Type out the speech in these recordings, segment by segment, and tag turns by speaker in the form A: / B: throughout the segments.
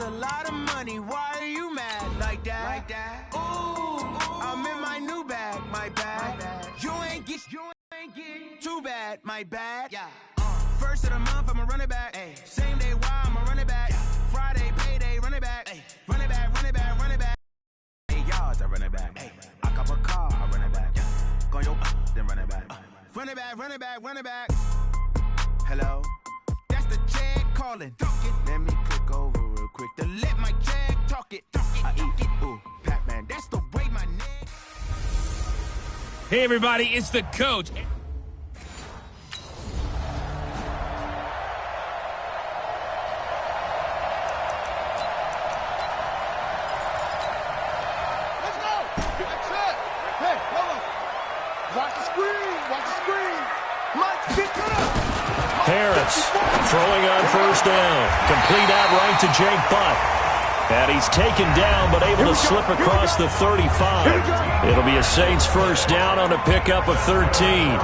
A: That's a lot of money. Why are you mad like that? Ooh, I'm in my new bag, my bad. You ain't get too bad, my bad. Yeah. First of the month, I'ma run it back. Ay. Same day, why I'ma run it back. Friday, payday, run it back. Ay. Run it back, run it back, run it back. 8 yards, I run it back. Ay. I cop a car, I run it back. Go yo, then run it back. Run it back, run it back, run it back. Hello? That's the jag calling. Let me click over real quick to let my jag talk it. I eat it. Ooh, Pac-Man, that's the way my name.
B: Hey, everybody, it's the coach.
C: Harris throwing on first down. Complete out right to Jake Butt. And he's taken down but able to slip across the 35. It'll be a Saints first down on a pickup of 13.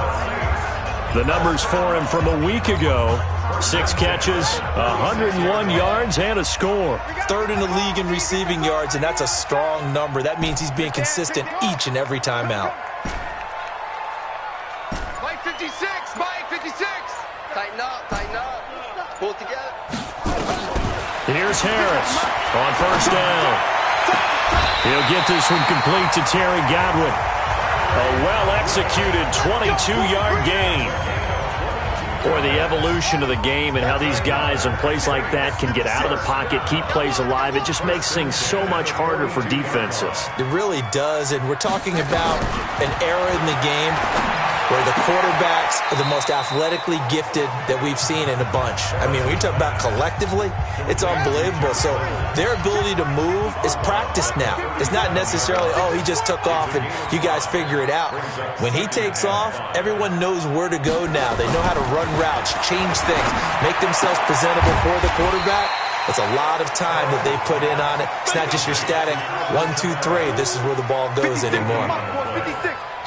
C: The numbers for him from a week ago. 6 catches, 101 yards, and a score.
D: Third in the league in receiving yards, and that's a strong number. That means he's being consistent each and every time out.
E: Mike 56, Mike 56. Tighten up, pull it together.
C: Here's Harris on first down. He'll get this one complete to Terry Godwin. A well-executed 22-yard gain. Boy, the evolution of the game and how these guys in plays like that can get out of the pocket, keep plays alive, it just makes things so much harder for defenses.
D: It really does, and we're talking about an era in the game where the quarterbacks are the most athletically gifted that we've seen in a bunch. I mean, when you talk about collectively, it's unbelievable. So their ability to move is practiced now. It's not necessarily, oh, he just took off and you guys figure it out. When he takes off, everyone knows where to go now. They know how to run routes, change things, make themselves presentable for the quarterback. It's a lot of time that they put in on it. It's not just your static 1, 2, 3. This is where the ball goes anymore.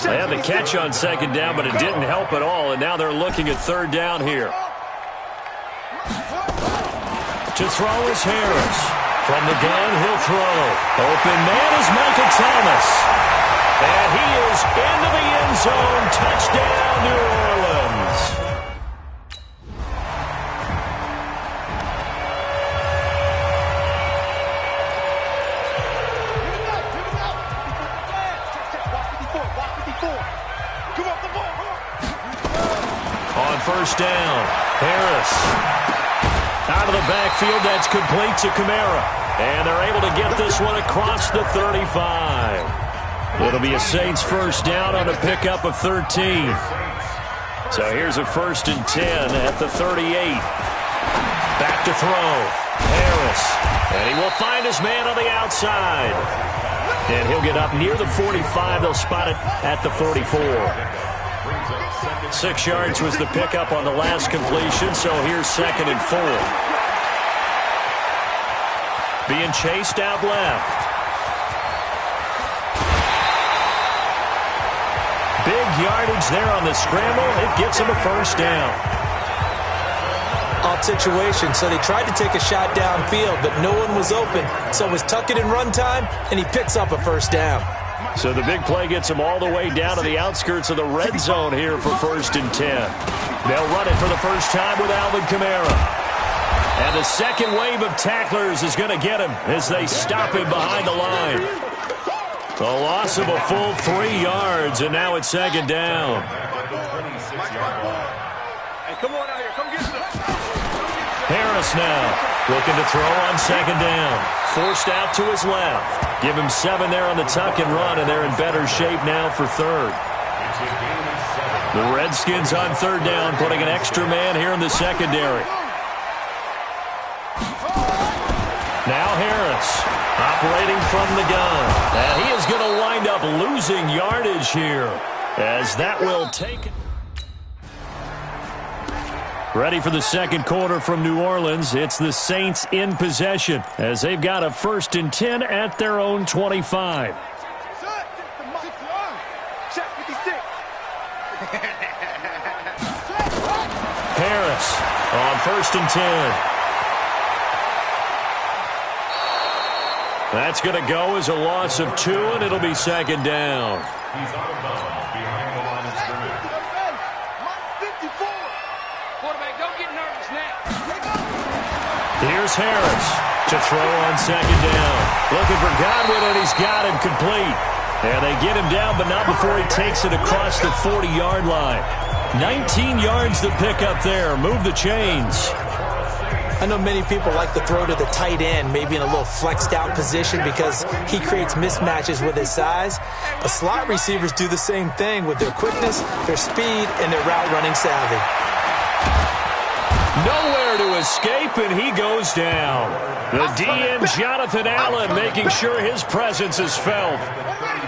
C: They had the catch on second down, but it didn't help at all, and now they're looking at third down here. To throw is Harris. From the gun, he'll throw. Open man is Michael Thomas. And he is into the end zone. Touchdown, New Orleans. First down, Harris. Out of the backfield, that's complete to Kamara. And they're able to get this one across the 35. It'll be a Saints first down on a pickup of 13. So here's a 1st and 10 at the 38. Back to throw, Harris. And he will find his man on the outside. And he'll get up near the 45. They'll spot it at the 44. 6 yards was the pickup on the last completion, so here's 2nd and 4. Being chased out left. Big yardage there on the scramble. It gets him a first down.
D: Odd situation, so they tried to take a shot downfield, but no one was open. So it was tuck it in run time, and he picks up a first down.
C: So the big play gets him all the way down to the outskirts of the red zone here for 1st and 10. They'll run it for the first time with Alvin Kamara. And the second wave of tacklers is going to get him as they stop him behind the line. A loss of a full 3 yards, and now it's 2nd down. Harris now looking to throw on 2nd down. Forced out to his left. Give him 7 there on the tuck and run, and they're in better shape now for 3rd. The Redskins on 3rd down, putting an extra man here in the secondary. Now Harris operating from the gun. And he is going to wind up losing yardage here as that will take it. Ready for the second quarter from New Orleans. It's the Saints in possession as they've got a 1st and 10 at their own 25. Harris on 1st and 10. That's going to go as a loss of 2, and it'll be second down.
F: He's out of bounds behind the line of scrimmage.
E: Quarterback, don't get nervous now.
C: Here's Harris to throw on second down. Looking for Godwin, and he's got him complete. And they get him down, but not before he takes it across the 40-yard line. 19 yards to pick up there. Move the chains.
D: I know many people like to throw to the tight end, maybe in a little flexed out position because he creates mismatches with his size. But slot receivers do the same thing with their quickness, their speed, and their route running savvy.
C: Nowhere to escape, and he goes down. The DM, Jonathan Allen, making sure his presence is felt.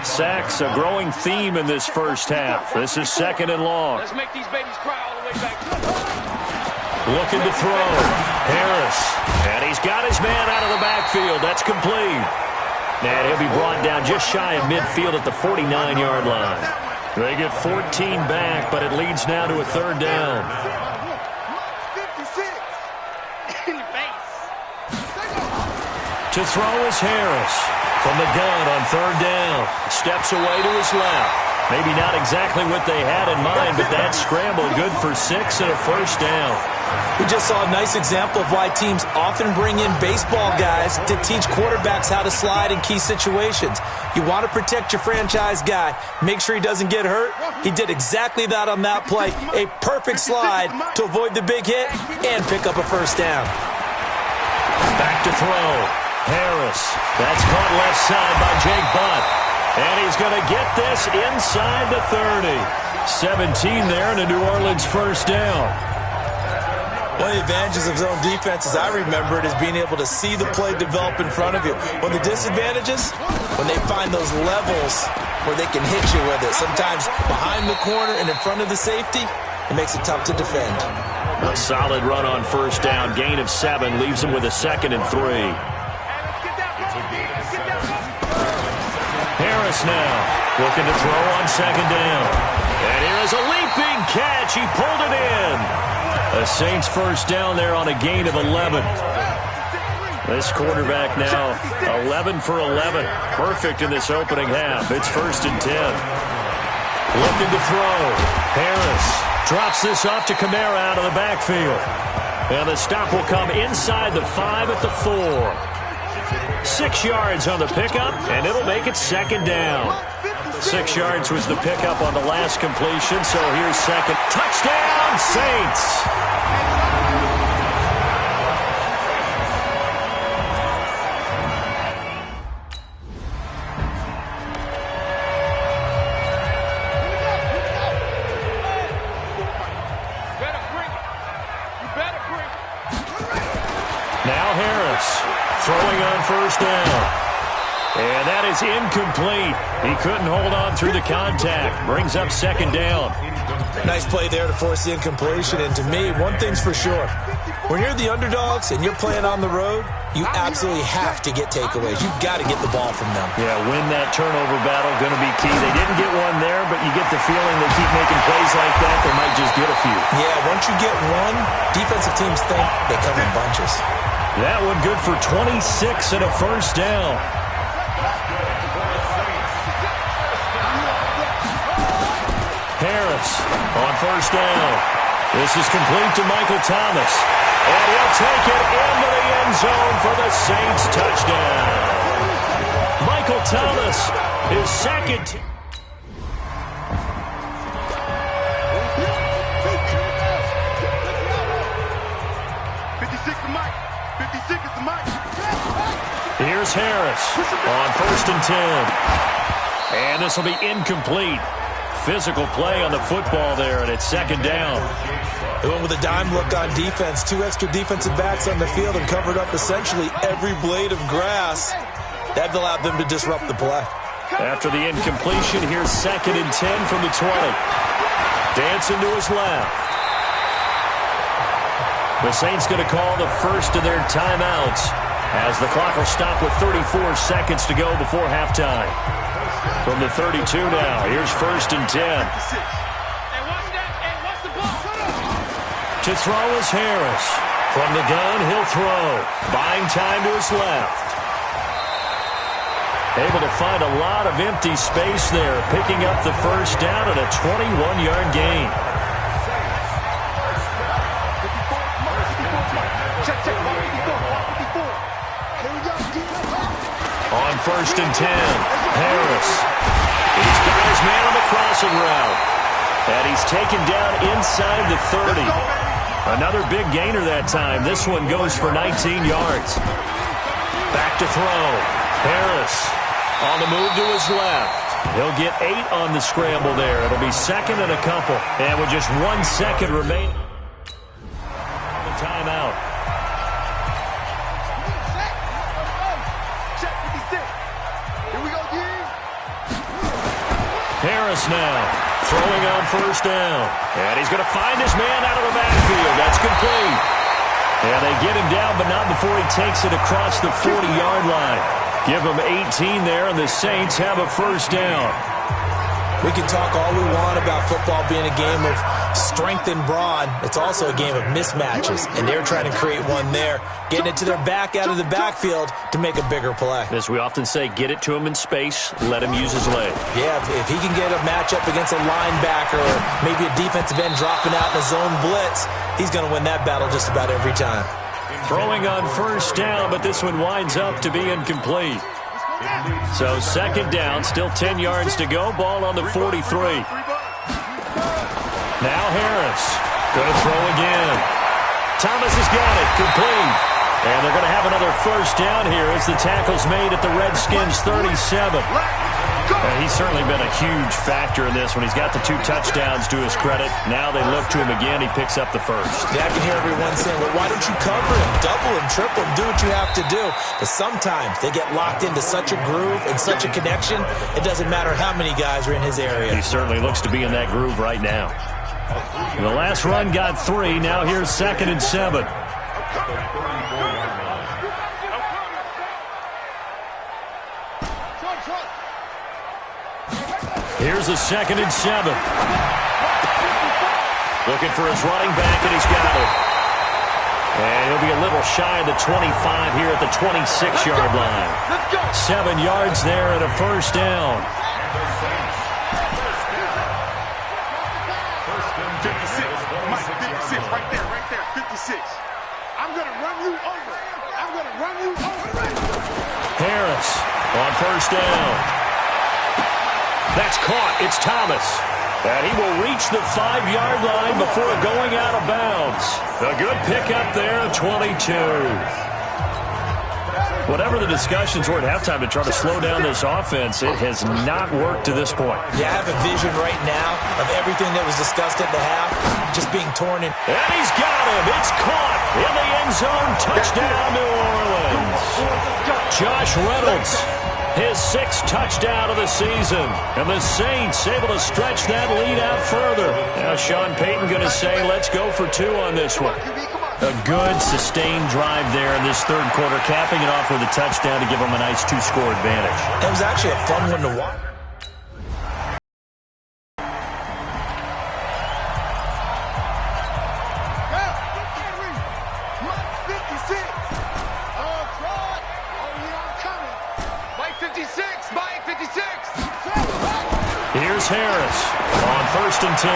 C: Sacks, a growing theme in this first half. This is second and long.
E: Let's make these babies cry all the way back.
C: Looking to throw. Harris. And he's got his man out of the backfield. That's complete. And he'll be brought down just shy of midfield at the 49-yard line. They get 14 back, but it leads now to a third down. To throw is Harris. From the gun on third down. Steps away to his left. Maybe not exactly what they had in mind, but that scramble good for 6 and a first down.
D: We just saw a nice example of why teams often bring in baseball guys to teach quarterbacks how to slide in key situations. You want to protect your franchise guy. Make sure he doesn't get hurt. He did exactly that on that play. A perfect slide to avoid the big hit and pick up a first down.
C: Back to throw. Harris. That's caught left side by Jake Butt. And he's going to get this inside the 30. 17 there and a New Orleans first down.
D: One of the advantages of zone defense, as I remember it, is being able to see the play develop in front of you. One of the disadvantages, when they find those levels where they can hit you with it. Sometimes behind the corner and in front of the safety, it makes it tough to defend.
C: A solid run on first down. Gain of 7 leaves him with a 2nd and 3. Harris now looking to throw on second down. And here is a leaping catch. He pulled it in. The Saints first down there on a gain of 11. This quarterback now 11 for 11. Perfect in this opening half. It's 1st and 10. Looking to throw. Harris drops this off to Kamara out of the backfield. And the stop will come inside the 5 at the 4. 6 yards on the pickup, and it'll make it second down. 6 yards was the pickup on the last completion, so here's second. Touchdown, Saints! Now Harris throwing on first down. And that is incomplete. He couldn't hold on through the contact. Brings up second down.
D: Nice play there to force the incompletion. And to me, one thing's for sure. When you're the underdogs and you're playing on the road, you absolutely have to get takeaways. You've got to get the ball from them.
C: Yeah, win that turnover battle, going to be key. They didn't get one there, but you get the feeling they keep making plays like that, they might just get a few.
D: Yeah, once you get one, defensive teams think they come in bunches.
C: That one good for 26 and a first down. Harris on first down. This is complete to Michael Thomas. And he'll take it into the end zone for the Saints touchdown. Michael Thomas, his second. Here's Harris on 1st and 10. And this will be incomplete. Physical play on the football there, and it's second down.
D: They went with a dime look on defense. 2 extra defensive backs on the field and covered up essentially every blade of grass. That allowed them to disrupt the play.
C: After the incompletion, here's 2nd and 10 from the 20. Dancing to his left. The Saints going to call the first of their timeouts as the clock will stop with 34 seconds to go before halftime. From the 32 now, here's 1st and 10. To throw is Harris. From the gun, he'll throw. Buying time to his left. Able to find a lot of empty space there, picking up the first down and a 21-yard gain. On 1st and 10, Harris. He's got his man on the crossing route. And he's taken down inside the 30. Another big gainer that time. This one goes for 19 yards. Back to throw. Harris on the move to his left. He'll get 8 on the scramble there. It'll be second and a couple. And with just 1 second remaining. The timeout. Harris now throwing on 1st down. And he's going to find his man out of the backfield. That's complete. And they get him down, but not before he takes it across the 40-yard line. Give him 18 there, and the Saints have a 1st down.
D: We can talk all we want about football being a game of strength and brawn. It's also a game of mismatches, and they're trying to create one there, getting it to their back out of the backfield to make a bigger play.
C: As we often say, get it to him in space, let him use his leg.
D: Yeah, if he can get a matchup against a linebacker or maybe a defensive end dropping out in a zone blitz, he's going to win that battle just about every time.
C: Throwing on 1st down, but this one winds up to be incomplete. So 2nd down, still 10 yards to go. Ball on the 43. Now Harris going to throw again. Thomas has got it, complete. And they're going to have another 1st down here as the tackle's made at the Redskins' 37. And he's certainly been a huge factor in this when he's got the 2 touchdowns to his credit. Now they look to him again. He picks up the 1st.
D: Yeah, I can hear everyone saying, well, why don't you cover him, double him, triple him, do what you have to do. But sometimes they get locked into such a groove and such a connection, it doesn't matter how many guys are in his area.
C: He certainly looks to be in that groove right now. The last run got 3. Now here's 2nd and 7. Here's a 2nd and 7. Looking for his running back, and he's got it. And he'll be a little shy of the 25 here at the 26-yard line. 7 yards there and a 1st down.
G: 56, right there, 56. I'm going to run you over.
C: Harris on 1st down. That's caught. It's Thomas. And he will reach the 5-yard line before going out of bounds. A good pickup there, 22. Whatever the discussions were at halftime to try to slow down this offense, it has not worked to this point.
D: Yeah, I have a vision right now of everything that was discussed at the half just being torn in.
C: And he's got him. It's caught in the end zone. Touchdown, New Orleans. Josh Reynolds, his 6th touchdown of the season. And the Saints able to stretch that lead out further. Now Sean Payton going to say, let's go for 2 on this one. A good, sustained drive there in this 3rd quarter, capping it off with a touchdown to give them a nice 2-score advantage.
D: It was actually a fun one to watch.
C: Here's Harris on 1st and 10.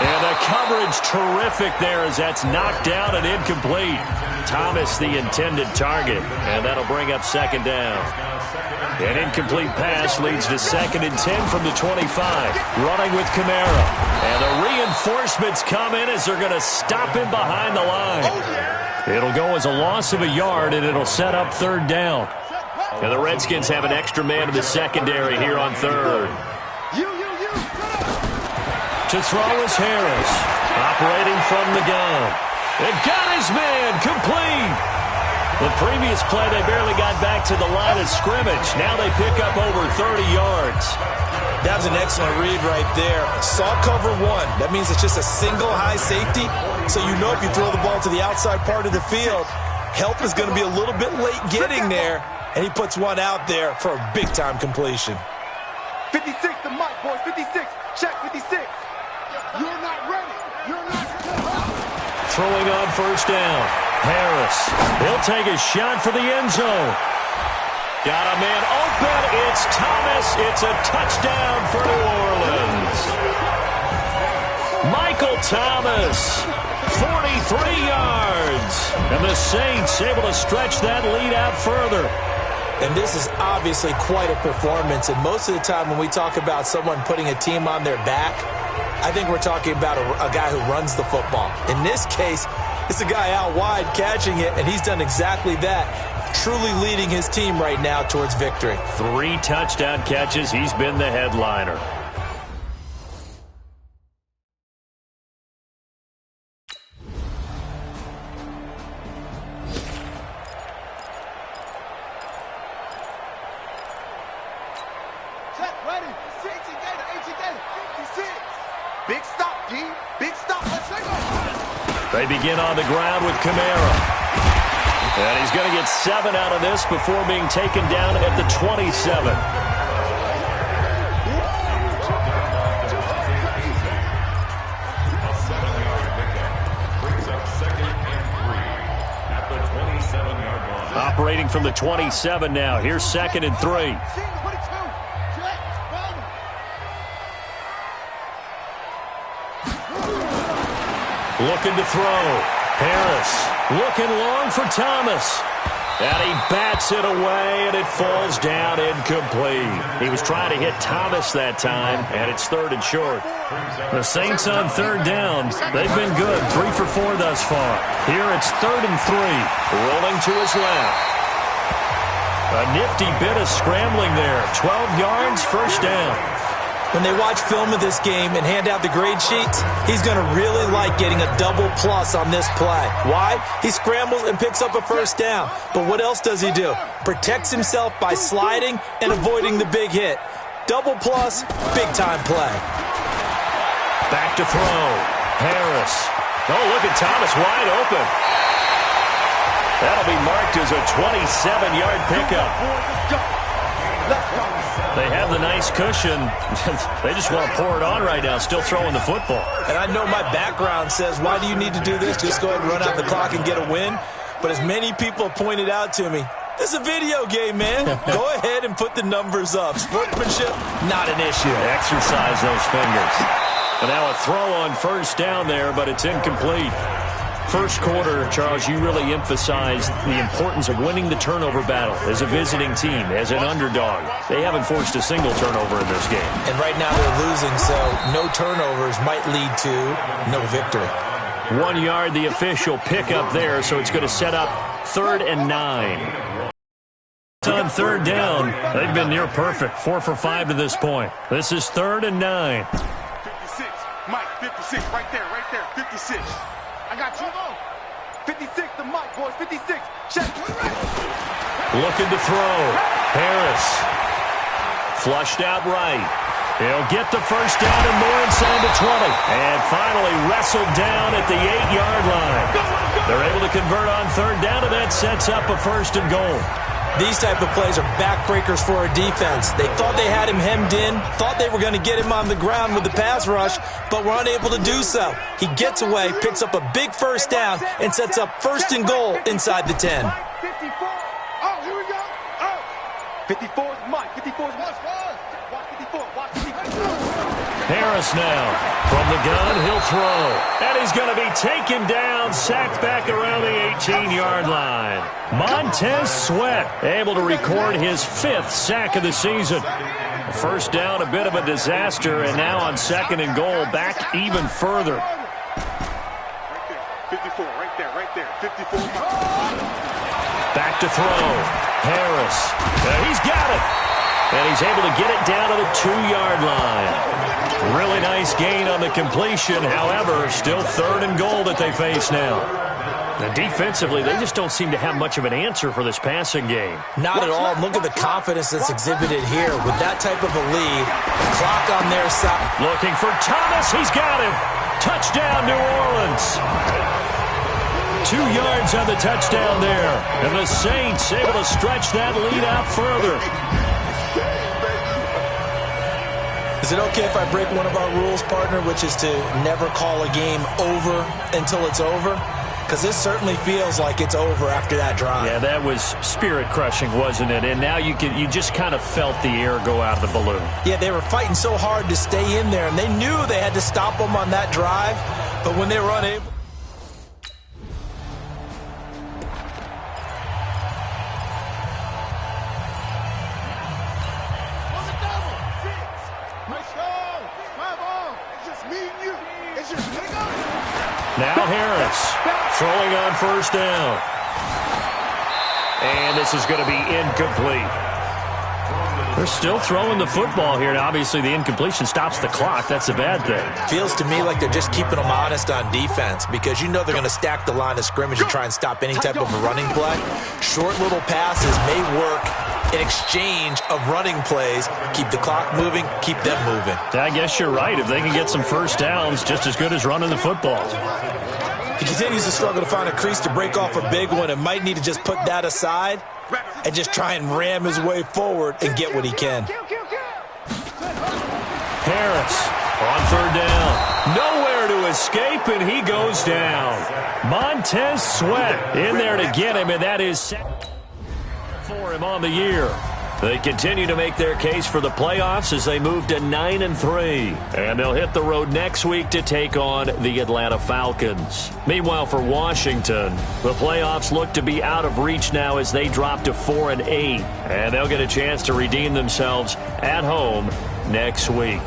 C: And the coverage terrific there as that's knocked down and incomplete. Thomas the intended target. And that'll bring up 2nd down. An incomplete pass leads to 2nd and 10 from the 25. Running with Kamara. And the reinforcements come in as they're going to stop him behind the line. It'll go as a loss of a yard, and it'll set up 3rd down. And the Redskins have an extra man in the secondary here on 3rd. To throw is Harris, operating from the gun. And got his man, complete. The previous play, they barely got back to the line of scrimmage. Now they pick up over 30 yards.
D: That was an excellent read right there. Saw cover 1. That means it's just a single high safety. So you know if you throw the ball to the outside part of the field, help is going to be a little bit late getting there. And he puts one out there for a big-time completion.
G: 56 to Mike, boys. 56. Check 56. You're not ready. You're not ready.
C: Throwing on 1st down. Harris. He'll take a shot for the end zone. Got a man open. It's Thomas. It's a touchdown for New Orleans. Michael Thomas, 43 yards. And the Saints able to stretch that lead out further.
D: And this is obviously quite a performance. And most of the time when we talk about someone putting a team on their back, I think we're talking about a guy who runs the football. In this case, it's a guy out wide catching it, and he's done exactly that, truly leading his team right now towards victory.
C: 3 touchdown catches. He's been the headliner.
G: Big stop, D. Big stop. Let's go.
C: They begin on the ground with Kamara. And he's going to get 7 out of this before being taken down at the 27.
F: A 7-yard pickup brings up 2nd and 3 at the 27-yard line.
C: Operating from the 27 now. Here's 2nd and 3. Looking to throw. Harris looking long for Thomas. And he bats it away, and it falls down incomplete. He was trying to hit Thomas that time, and it's 3rd and short. The Saints on 3rd down. They've been good, 3 for 4 thus far. Here it's 3rd and 3. Rolling to his left. A nifty bit of scrambling there. 12 yards, first down.
D: When they watch film of this game and hand out the grade sheets, he's going to really like getting a double plus on this play. Why? He scrambles and picks up a first down. But what else does he do? Protects himself by sliding and avoiding the big hit. Double plus, big-time play.
C: Back to throw. Harris. Oh, look at Thomas wide open. That'll be marked as a 27-yard pickup. They have the nice cushion. They just want to pour it on right now, still throwing the football.
D: And I know my background says, why do you need to do this? Just go ahead and run out the clock and get a win. But as many people pointed out to me, this is a video game, man. Go ahead and put the numbers up. Sportsmanship, not an issue.
C: Exercise those fingers. And now a throw on first down there, but it's incomplete. First quarter, Charles, you really emphasized the importance of winning the turnover battle as a visiting team, as an underdog. They haven't forced a single turnover in this game.
D: And right now they're losing, so no turnovers might lead to no victory.
C: 1 yard, the official pickup there, so it's going to set up 3rd and 9. On 3rd down, they've been near perfect, 4 for 5 to this point. This is 3rd and 9.
G: 56, Mike, 56, right there, 56. I got you. 56 to Mike, boys, 56. Check.
C: Looking to throw. Harris. Flushed out right. He'll get the first down and more inside the 20. And finally wrestled down at the 8-yard line. They're able to convert on 3rd down, and that sets up a 1st and goal.
D: These type of plays are backbreakers for a defense. They thought they had him hemmed in, thought they were going to get him on the ground with the pass rush, but were unable to do so. He gets away, picks up a big first down, and sets up 1st and goal inside the 10.
G: 54. Oh, here we go. Oh. 54 is Mike. 54 is Mike. Watch 54. Watch 54.
C: Harris now. From the gun, he'll throw. And he's going to be taken down, sacked back around the 18-yard line. Montez Sweat able to record his 5th sack of the season. First down, a bit of a disaster, and now on 2nd and goal, back even further.
G: Right there. 54, right there. 54.
C: Back to throw. Harris. He's got it. And he's able to get it down to the 2-yard line. Really nice gain on the completion. However, still 3rd and goal that they face now. And defensively, they just don't seem to have much of an answer for this passing game.
D: Not at all. Look at the confidence that's exhibited here. With that type of a lead, clock on their side.
C: Looking for Thomas. He's got him. Touchdown, New Orleans. 2 yards on the touchdown there. And the Saints able to stretch that lead out further.
D: Is it okay if I break one of our rules, partner, which is to never call a game over until it's over? because it certainly feels like it's over after that drive.
C: Yeah, that was spirit-crushing, wasn't it? And now you just kind of felt the air go out of the balloon.
D: Yeah, they were fighting so hard to stay in there, and they knew they had to stop them on that drive, but when they were unable...
C: Now Harris throwing on first down. And this is going to be incomplete. They're still throwing the football here. Now, obviously, the incompletion stops the clock. That's a bad thing.
D: Feels to me like they're just keeping them honest on defense because you know they're going to stack the line of scrimmage and try and stop any type of a running play. Short little passes may work in exchange of running plays. Keep the clock moving, keep them moving.
C: I guess you're right. If they can get some first downs, just as good as running the football.
D: He continues to struggle to find a crease to break off a big one and might need to just put that aside and just try and ram his way forward and get what he can.
C: Harris on third down. Nowhere to escape, and he goes down. Montez Sweat in there to get him, and that is second for him on the year. They continue to make their case for the playoffs as they move to 9-3. And they'll hit the road next week to take on the Atlanta Falcons. Meanwhile, for Washington, the playoffs look to be out of reach now as they drop to 4-8. And they'll get a chance to redeem themselves at home next week.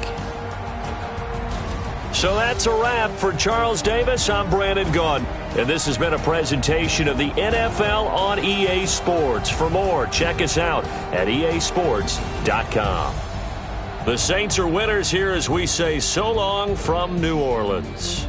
C: So that's a wrap for Charles Davis. I'm Brandon Gaudin, and this has been a presentation of the NFL on EA Sports. For more, check us out at easports.com. The Saints are winners here as we say so long from New Orleans.